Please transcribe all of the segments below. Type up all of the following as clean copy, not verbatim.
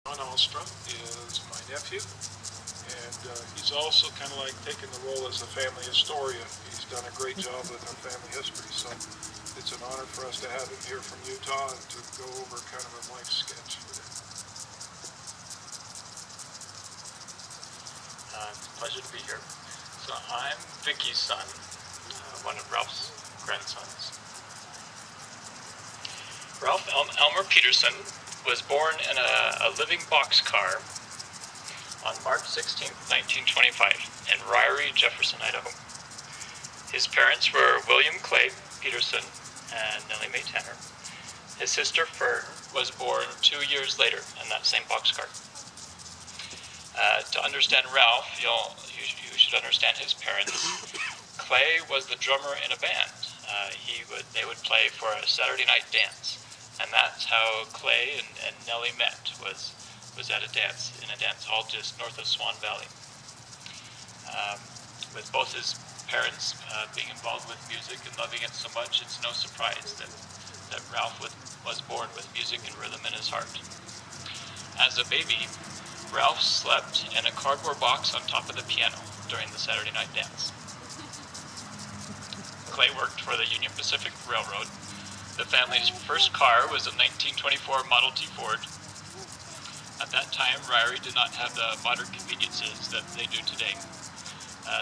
Jon Ahlstrom is my nephew, and he's also kind of like taking the role as a family historian. He's done a great job with our family history, so it's an honor for us to have him here from Utah and to go over kind of a life sketch with him. It's a pleasure to be here. So I'm Vicky's son, one of Ralph's grandsons. Ralph Elmer Peterson was born in a living boxcar on March 16, 1925 in Ryrie, Jefferson, Idaho. His parents were William Clay Peterson and Nellie Mae Tanner. His sister Fern was born 2 years later in that same boxcar. To understand Ralph, you should understand his parents. Clay was the drummer in a band. They would play for a Saturday night dance, and that's how Clay and Nellie met. Was at a dance hall just north of Swan Valley. With both his parents being involved with music and loving it so much, it's no surprise that Ralph was born with music and rhythm in his heart. As a baby, Ralph slept in a cardboard box on top of the piano during the Saturday night dance. Clay worked for the Union Pacific Railroad. The family's first car was a 1924 Model T Ford. At that time, Ryrie did not have the modern conveniences that they do today.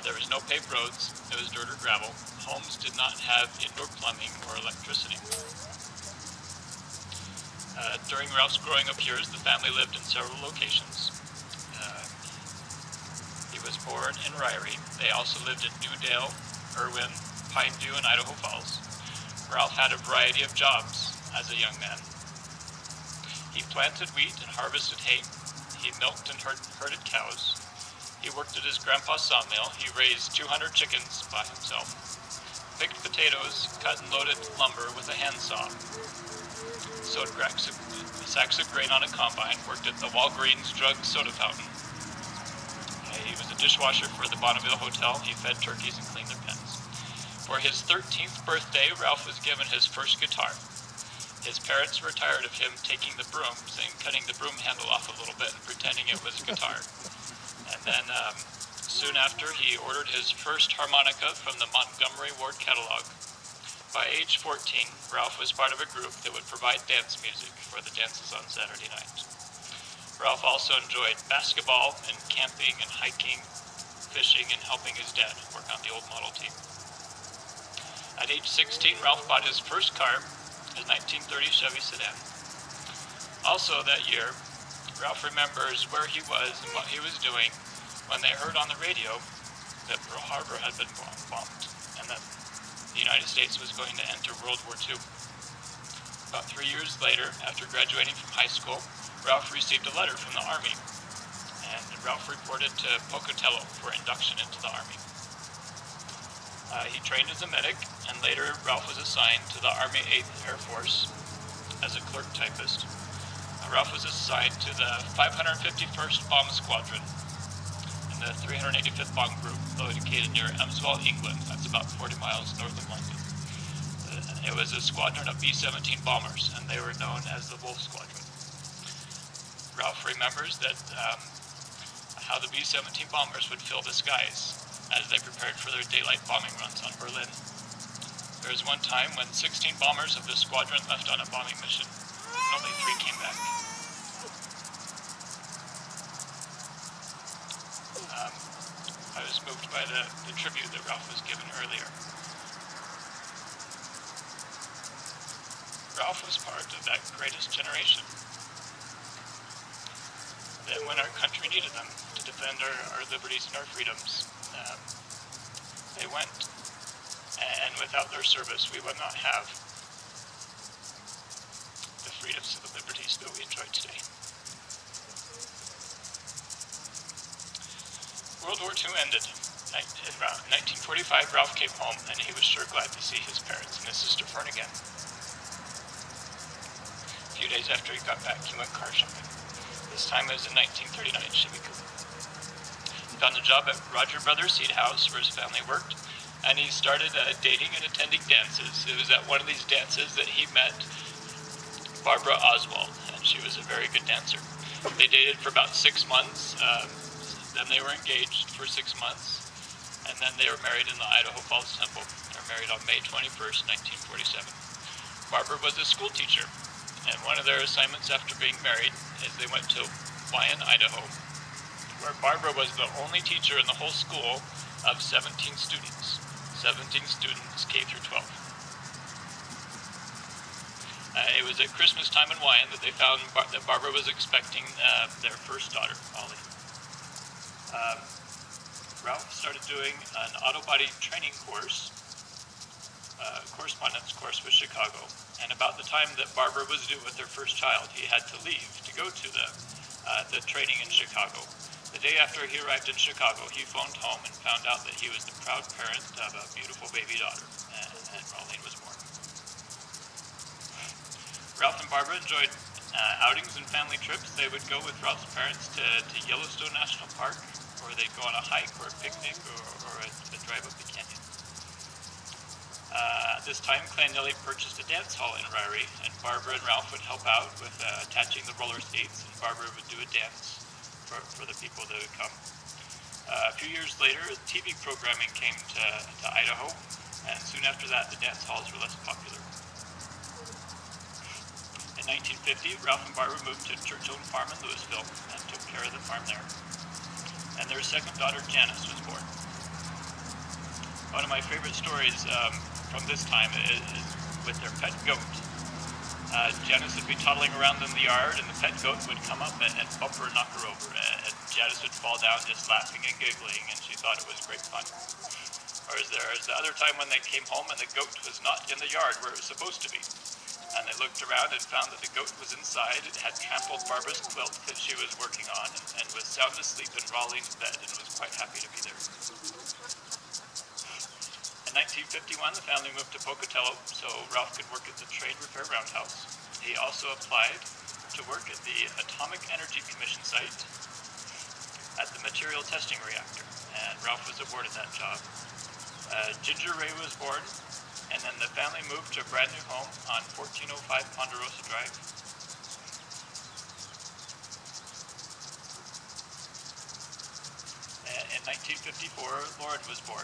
There was no paved roads, it was dirt or gravel. Homes did not have indoor plumbing or electricity. During Ralph's growing up years, the family lived in several locations. He was born in Ryrie. They also lived in Newdale, Irwin, Pine View, and Idaho Falls. Ralph had a variety of jobs as a young man. He planted wheat and harvested hay. He milked and herded cows. He worked at his grandpa's sawmill. He raised 200 chickens by himself. Picked potatoes, cut and loaded lumber with a handsaw. Sewed sacks of grain on a combine. Worked at the Walgreens drug soda fountain. He was a dishwasher for the Bonneville Hotel. He fed turkeys and cleaned their pens. For his 13th birthday, Ralph was given his first guitar. His parents were tired of him taking the brooms and cutting the broom handle off a little bit and pretending it was a guitar. And then soon after, he ordered his first harmonica from the Montgomery Ward catalog. By age 14, Ralph was part of a group that would provide dance music for the dances on Saturday night. Ralph also enjoyed basketball and camping and hiking, fishing, and helping his dad work on the old Model T. At age 16, Ralph bought his first car, his 1930 Chevy sedan. Also that year, Ralph remembers where he was and what he was doing when they heard on the radio that Pearl Harbor had been bombed and that the United States was going to enter World War II. About 3 years later, after graduating from high school, Ralph received a letter from the Army, and Ralph reported to Pocatello for induction into the Army. He trained as a medic, and later Ralph was assigned to the Army 8th Air Force as a clerk typist. Ralph was assigned to the 551st Bomb Squadron in the 385th Bomb Group, located near Emswell, England. That's about 40 miles north of London. It was a squadron of B-17 bombers, and they were known as the Wolf Squadron. Ralph remembers that how the B-17 bombers would fill the skies as they prepared for their daylight bombing runs on Berlin. There was one time when 16 bombers of the squadron left on a bombing mission, and only 3 came back. I was moved by the tribute that Ralph was given earlier. Ralph was part of that greatest generation. That when our country needed them to defend our liberties and our freedoms, they went. And without their service, we would not have the freedoms and the liberties that we enjoy today. World War II ended. In 1945, Ralph came home, and he was sure glad to see his parents and his sister Fern again. A few days after he got back, he went car shopping. This time it was a 1939 Chevy Coupe. He found a job at Roger Brothers Seed House, where his family worked, and he started dating and attending dances. It was at one of these dances that he met Barbara Oswald, and she was a very good dancer. They dated for about 6 months. Then they were engaged for 6 months. And then they were married in the Idaho Falls Temple. They were married on May 21st, 1947. Barbara was a school teacher, and one of their assignments after being married is they went to Wyan, Idaho, where Barbara was the only teacher in the whole school of 17 students. 17 students, K through 12. It was at Christmas time in Wyan that they found that Barbara was expecting their first daughter, Ollie. Ralph started doing an auto body training course, correspondence course with Chicago, and about the time that Barbara was due with their first child, he had to leave to go to the training in Chicago. The day after he arrived in Chicago, he phoned home and found out that he was the proud parent of a beautiful baby daughter, and Rolene was born. Ralph and Barbara enjoyed outings and family trips. They would go with Ralph's parents to Yellowstone National Park, or they'd go on a hike or a picnic or a drive up the canyon. At this time, Clan Nellie purchased a dance hall in Ryrie, and Barbara and Ralph would help out with attaching the roller skates, and Barbara would do a dance for the people that would come. A few years later, TV programming came to Idaho, and soon after that, the dance halls were less popular. In 1950, Ralph and Barbara moved to Church-owned farm in Louisville and took care of the farm there. And their second daughter, Janice, was born. One of my favorite stories from this time is with their pet goat. Janice would be toddling around in the yard, and the pet goat would come up and bump her and knock her over. And Janice would fall down just laughing and giggling, and she thought it was great fun. Or there's the other time when they came home and the goat was not in the yard where it was supposed to be. And they looked around and found that the goat was inside. It had trampled Barbara's quilt that she was working on and was sound asleep in Rolene's bed and was quite happy to be there. In 1951, the family moved to Pocatello so Ralph could work at the Trade Repair Roundhouse. He also applied to work at the Atomic Energy Commission site at the Material Testing Reactor, and Ralph was awarded that job. Ginger Ray was born, and then the family moved to a brand new home on 1405 Ponderosa Drive. In 1954, Lauren was born.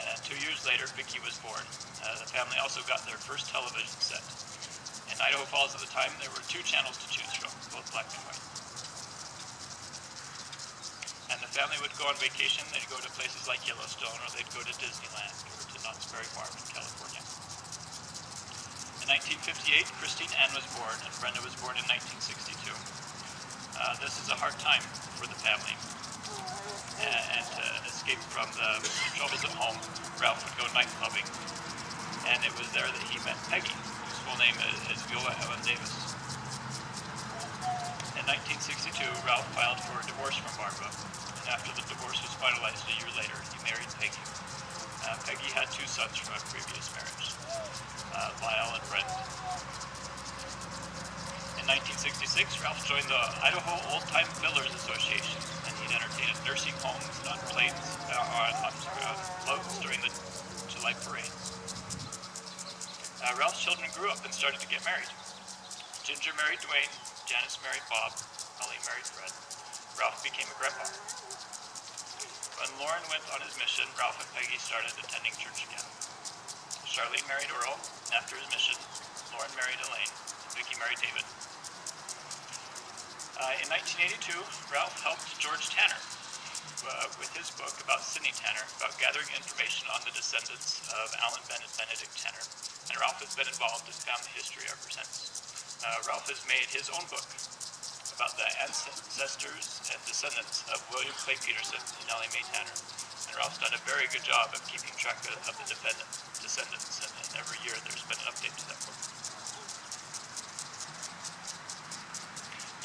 And 2 years later, Vicki was born. The family also got their first television set. In Idaho Falls at the time, there were 2 channels to choose from, both black and white. And the family would go on vacation. They'd go to places like Yellowstone, or they'd go to Disneyland, or to Knott's Berry Farm in California. In 1958, Christine Ann was born, and Brenda was born in 1962. This is a hard time for the family. And to escape from the troubles at home, Ralph would go night clubbing. And it was there that he met Peggy, whose full name is Viola Helen Davis. In 1962, Ralph filed for a divorce from Barbara, and after the divorce was finalized a year later, he married Peggy. Peggy had 2 sons from a previous marriage, Lyle and Brent. In 1966, Ralph joined the Idaho Old Time Fillers Association, and he'd entertain at nursing homes and on planes, on floats during the July parades. Ralph's children grew up and started to get married. Ginger married Dwayne, Janice married Bob, Ollie married Fred. Ralph became a grandpa. When Lauren went on his mission, Ralph and Peggy started attending church again. Charlene married Earl, and after his mission, Lauren married Elaine, and Vicki married David. In 1982, Ralph helped George Tanner with his book about Sidney Tanner, about gathering information on the descendants of Alan Ben and Benedict Tanner. And Ralph has been involved in family history ever since. Ralph has made his own book about the ancestors and descendants of William Clay Peterson and Nellie Mae Tanner. And Ralph's done a very good job of keeping track of the descendants, and every year there's been an update to that book.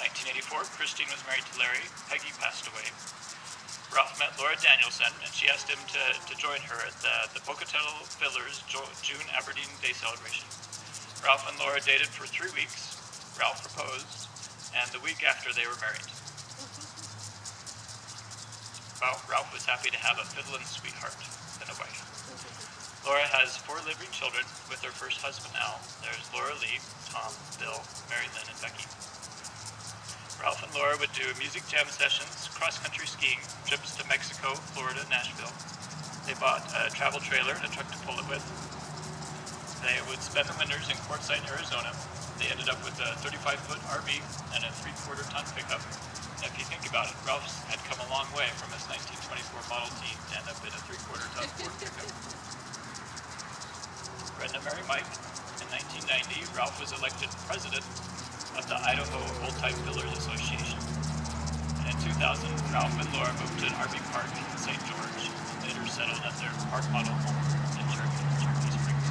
1984, Christine was married to Larry. Peggy passed away. Ralph met Laura Danielson, and she asked him to join her at the Pocatello Fillers June Aberdeen Day celebration. Ralph and Laura dated for 3 weeks. Ralph proposed, and the week after they were married. Well, Ralph was happy to have a fiddlin' sweetheart and a wife. Laura has 4 living children with her first husband, Al. There's Laura Lee, Tom, Bill, Mary Lynn, and Becky. Ralph and Laura would do music jam sessions, cross-country skiing, trips to Mexico, Florida, and Nashville. They bought a travel trailer and a truck to pull it with. They would spend the winters in Quartzsite, Arizona. They ended up with a 35-foot RV and a 3/4-ton pickup. If you think about it, Ralph had come a long way from his 1924 Model T to end up in a 3/4-ton Ford pickup. Brenda married Mike. In 1990, Ralph was elected president of the Idaho Old-Time Builders Association. And in 2000, Ralph and Laura moved to an RV park in St. George and later settled at their park model home in Cherokee Springs.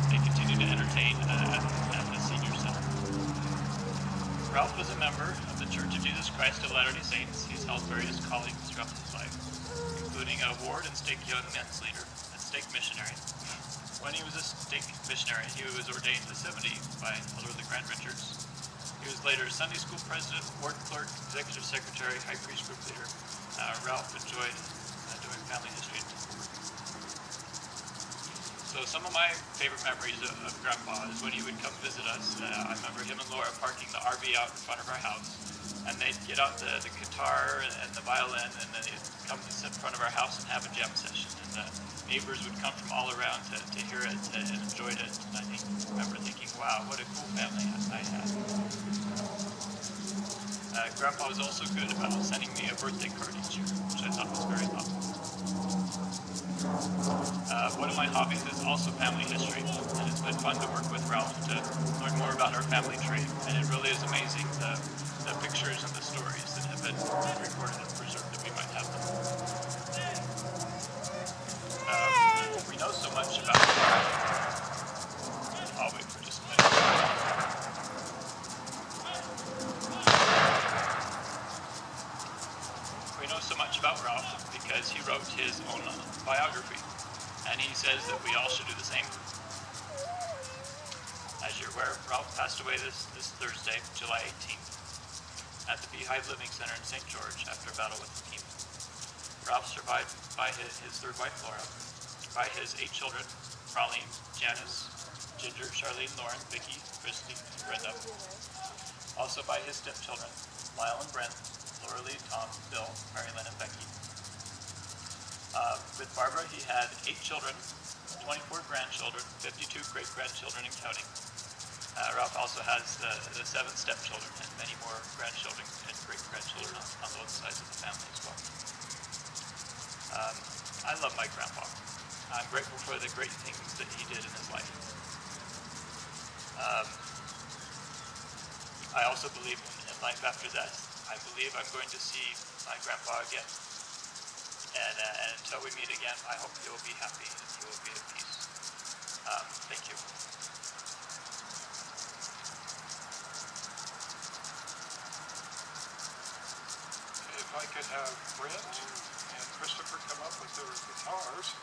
They continue to entertain at the senior center. Ralph was a member of the Church of Jesus Christ of Latter-day Saints. He's held various callings throughout his life, including a ward and stake young men's leader and stake missionary. When he was a stake missionary, he was ordained to 70 by Elder Grant Richards. He was later Sunday school president, ward clerk, executive secretary, high priest group leader. Ralph enjoyed doing family history. So some of my favorite memories of Grandpa is when he would come visit us. I remember him and Laura parking the RV out in front of our house, and they'd get out the guitar and the violin, and then they'd come and sit in front of our house and have a jam session. And neighbors would come from all around to hear it and enjoyed it. And I remember thinking, wow, what a cool family I had. Grandpa was also good about sending me a birthday card each year, which I thought was very thoughtful. One of my hobbies is also family history, and it's been fun to work with Ralph to learn more about our family tree. And it really is amazing the pictures and the stories that have been recorded and preserved that we might have them. We know so much about. I'll wait for just a minute. We know so much about Ralph because he wrote his own biography, and he says that we all should do the same. As you're aware, Ralph passed away this Thursday, July 18th, at the Beehive Living Center in St. George after a battle with leukemia. Ralph survived by his third wife, Laura, by his 8 children, Raleigh, Janice, Ginger, Charlene, Lauren, Vicky, Christy, and Brenda. Also by his stepchildren, Lyle and Brent, Laura Lee, Tom, Bill, Mary Lynn, and Becky. With Barbara, he had 8 children, 24 grandchildren, 52 great-grandchildren and counting. Ralph also has the 7 stepchildren and many more grandchildren and great-grandchildren on both sides of the family as well. I love my grandpa. I'm grateful for the great things that he did in his life. I also believe in life after death. I believe I'm going to see my grandpa again. And until we meet again, I hope you will be happy and you will be at peace. Thank you. If I could have Brent and Christopher come up with their guitars.